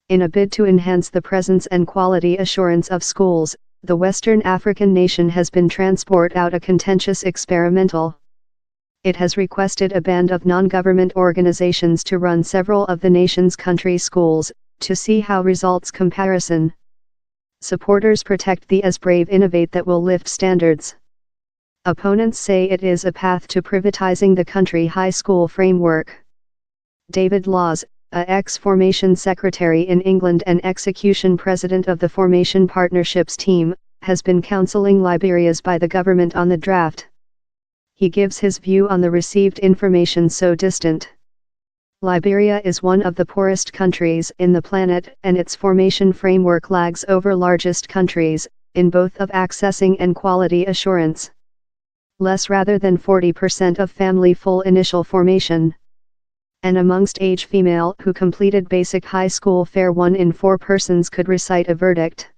In a bid to enhance the presence and quality assurance of schools, the Western African nation has been transport out a contentious experimental. It has requested a band of non-government organizations to run several of the nation's country schools, to see how results comparison. Supporters protect the as brave innovate that will lift standards. Opponents say it is a path to privatizing the country high school framework. David Laws, a ex-formation secretary in England and execution president of the Formation Partnerships team, has been counseling Liberias by the government on the draft. He gives his view on the received information so distant. Liberia is one of the poorest countries in the planet, and its formation framework lags over largest countries, in both of accessing and quality assurance. Less rather than 40% of family full initial formation. And amongst age female who completed basic high school fair 1 in 4 persons could recite a verdict.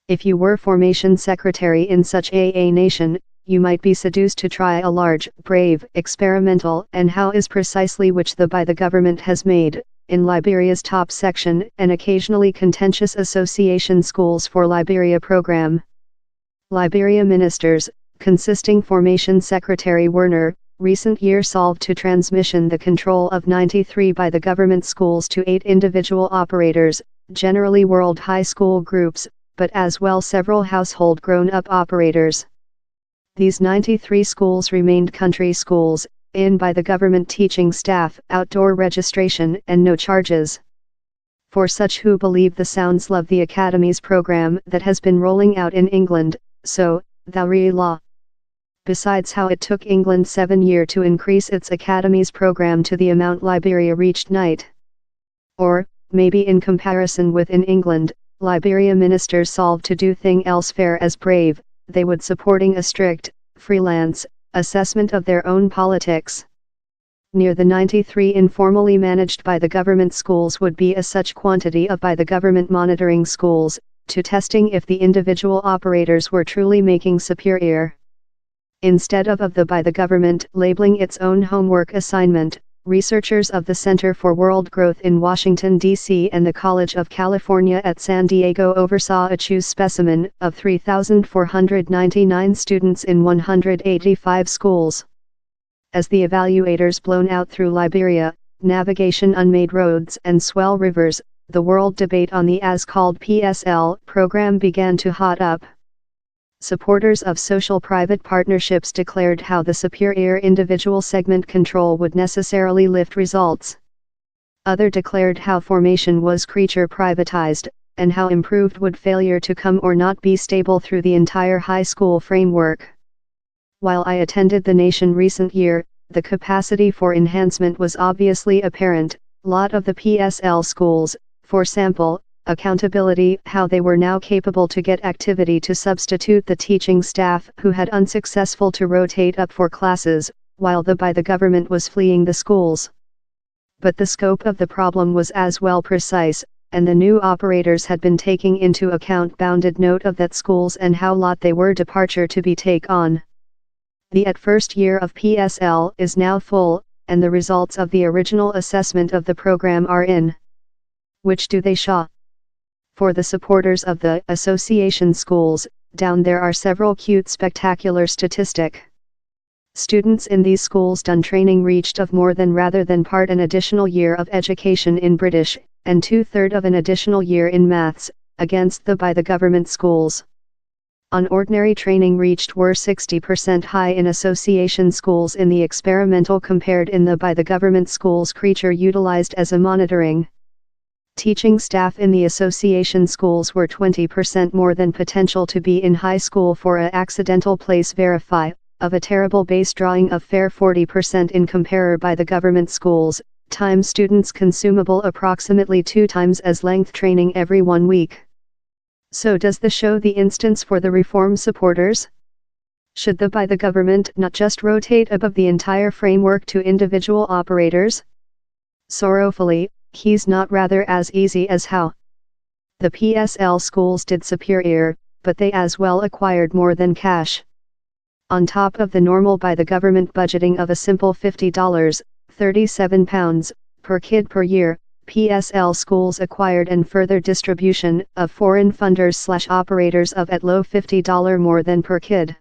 If you were formation secretary in such a nation, you might be seduced to try a large, brave, experimental, and how is precisely which the by the government has made, in Liberia's top section, and occasionally contentious association schools for Liberia program. Liberia ministers, consisting Formation Secretary Werner, recent year solved to transmission the control of 93 by the government schools to 8 individual operators, generally world high school groups, but as well several household grown-up operators. These 93 schools remained country schools, in by the government teaching staff, outdoor registration and no charges. For such who believe the sounds love the Academies program that has been rolling out in England, so, thou re law. Besides how it took England 7 years to increase its Academies program to the amount Liberia reached night. Or, maybe in comparison with in England, Liberia ministers solved to do thing else fair as brave, they would supporting a strict, freelance, assessment of their own politics. Near the 93 informally managed by the government schools would be a such quantity of by the government monitoring schools, to testing if the individual operators were truly making superior. Instead of the by the government labeling its own homework assignment, researchers of the Center for World Growth in Washington, D.C. and the College of California at San Diego oversaw a choose specimen of 3,499 students in 185 schools. As the evaluators blown out through Liberia, navigation unmade roads and swell rivers, the world debate on the as-called PSL program began to hot up. Supporters of social private partnerships declared how the superior individual segment control would necessarily lift results. Other declared how formation was creature privatized, and how improved would failure to come or not be stable through the entire high school framework. While I attended the nation recent year, the capacity for enhancement was obviously apparent. Lot of the PSL schools, for sample, accountability, how they were now capable to get activity to substitute the teaching staff who had unsuccessful to rotate up for classes, while the by the government was fleeing the schools. But the scope of the problem was as well precise, and the new operators had been taking into account bounded note of that schools and how lot they were departure to be take on. The at first year of PSL is now full, and the results of the original assessment of the program are in. Which do they show? For the supporters of the association schools, down there are several cute spectacular statistic. Students in these schools done training reached of more than rather than part an additional year of education in British, and 2/3 of an additional year in maths, against the by the government schools. On ordinary training reached were 60% high in association schools in the experimental compared in the by the government schools creature utilized as a monitoring. Teaching staff in the association schools were 20% more than potential to be in high school for a accidental place verify, of a terrible base drawing of fair 40% in comparer by the government schools, time students consumable approximately 2 times as length training every 1 week. So does the show the instance for the reform supporters? Should the by the government not just rotate above the entire framework to individual operators? Sorrowfully, he's not rather as easy as how. The PSL schools did superior, but they as well acquired more than cash. On top of the normal by the government budgeting of a simple $50, £37, per kid per year, PSL schools acquired and further distribution of foreign funders/operators of at low $50 more than per kid.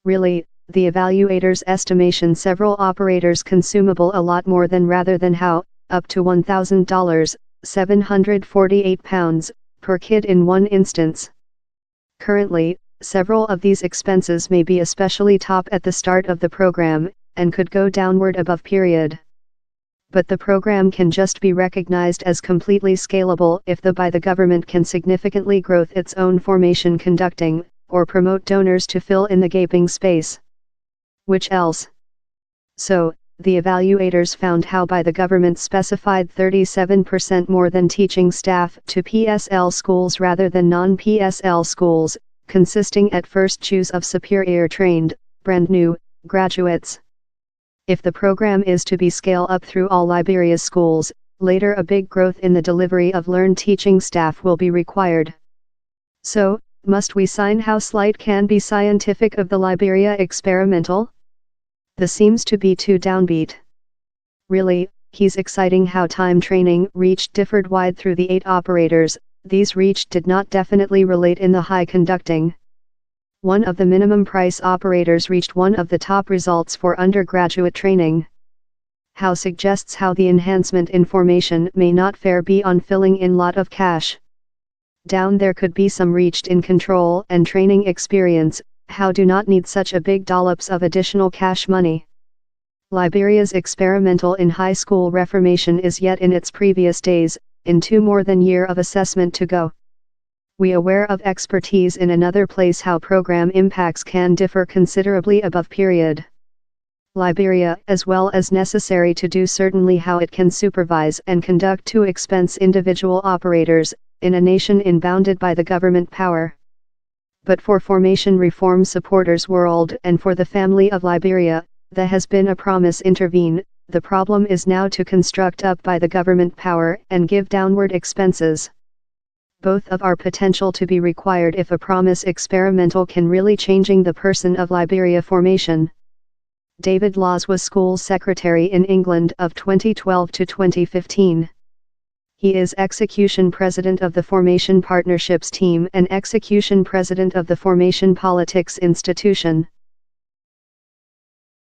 Really, the evaluators estimation several operators consumable a lot more than rather than how, up to $1,000, £748, per kid in one instance. Currently, several of these expenses may be especially top at the start of the program, and could go downward above period. But the program can just be recognized as completely scalable if the government can significantly grow its own formation conducting, or promote donors to fill in the gaping space. Which else? So, the evaluators found how by the government specified 37% more than teaching staff to PSL schools rather than non-PSL schools, consisting at first choose of superior trained, brand new, graduates. If the program is to be scaled up through all Liberia's schools, later a big growth in the delivery of learned teaching staff will be required. So, must we sign how slight can be scientific of the Liberia experimental? The seems to be too downbeat. Really, he's exciting how time training reached differed wide through the 8 operators, these reached did not definitely relate in the high conducting. One of the minimum price operators reached one of the top results for undergraduate training. How suggests how the enhancement in formation may not fare be on filling in lot of cash. Down there could be some reached in control and training experience, how do not need such a big dollops of additional cash money. Liberia's experimental in high school reformation is yet in its previous days, in 2 more than year of assessment to go. We aware of expertise in another place how program impacts can differ considerably above period. Liberia as well as necessary to do certainly how it can supervise and conduct to expense individual operators, in a nation inbounded by the government power. But for formation reform supporters world and for the family of Liberia, there has been a promise intervene, the problem is now to construct up by the government power and give downward expenses. Both of our potential to be required if a promise experimental can really changing the person of Liberia formation. David Laws was school secretary in England of 2012 to 2015. He is execution president of the Formation Partnerships team and execution president of the Formation Politics Institution.